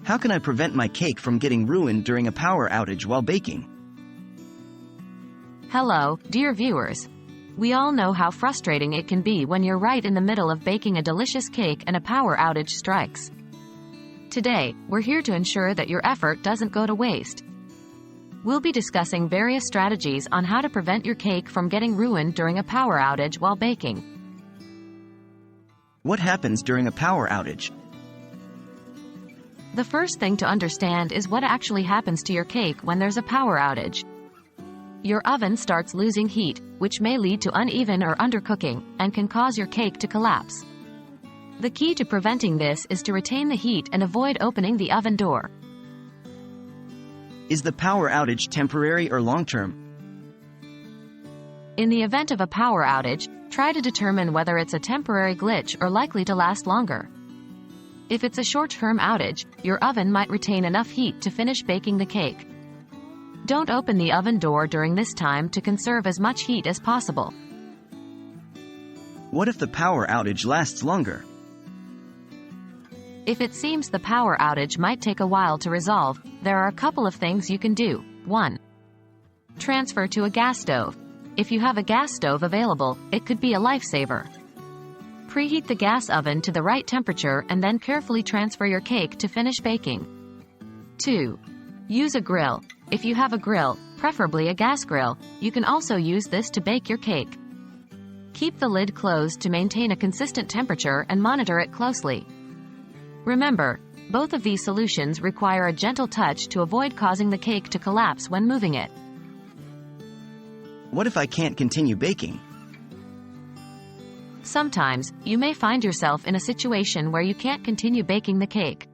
How can I prevent my cake from getting ruined during a power outage while baking? Hello, dear viewers. We all know how frustrating it can be when you're right in the middle of baking a delicious cake and a power outage strikes. Today, we're here to ensure that your effort doesn't go to waste. We'll be discussing various strategies on how to prevent your cake from getting ruined during a power outage while baking. What happens during a power outage? The first thing to understand is what actually happens to your cake when there's a power outage. Your oven starts losing heat, which may lead to uneven or undercooking, and can cause your cake to collapse. The key to preventing this is to retain the heat and avoid opening the oven door. Is the power outage temporary or long-term? In the event of a power outage, try to determine whether it's a temporary glitch or likely to last longer. If it's a short-term outage, your oven might retain enough heat to finish baking the cake. Don't open the oven door during this time to conserve as much heat as possible. What if the power outage lasts longer? If it seems the power outage might take a while to resolve, there are a couple of things you can do. 1. Transfer to a gas stove. If you have a gas stove available, it could be a lifesaver. Preheat the gas oven to the right temperature and then carefully transfer your cake to finish baking. 2. Use a grill. If you have a grill, preferably a gas grill, you can also use this to bake your cake. Keep the lid closed to maintain a consistent temperature and monitor it closely. Remember, both of these solutions require a gentle touch to avoid causing the cake to collapse when moving it. What if I can't continue baking? Sometimes, you may find yourself in a situation where you can't continue baking the cake.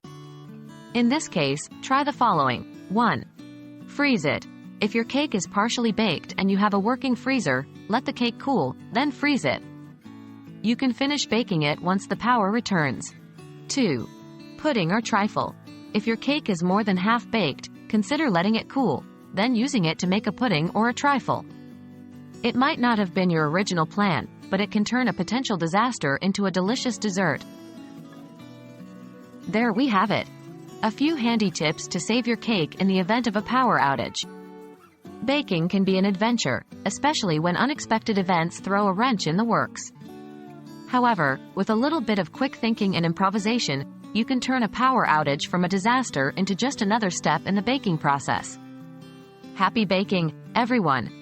In this case, try the following. 1. Freeze it. If your cake is partially baked and you have a working freezer, let the cake cool, then freeze it. You can finish baking it once the power returns. 2. Pudding or trifle. If your cake is more than half baked, consider letting it cool, then using it to make a pudding or a trifle. It might not have been your original plan, but it can turn a potential disaster into a delicious dessert. There we have it. A few handy tips to save your cake in the event of a power outage. Baking can be an adventure, especially when unexpected events throw a wrench in the works. However, with a little bit of quick thinking and improvisation, you can turn a power outage from a disaster into just another step in the baking process. Happy baking, everyone!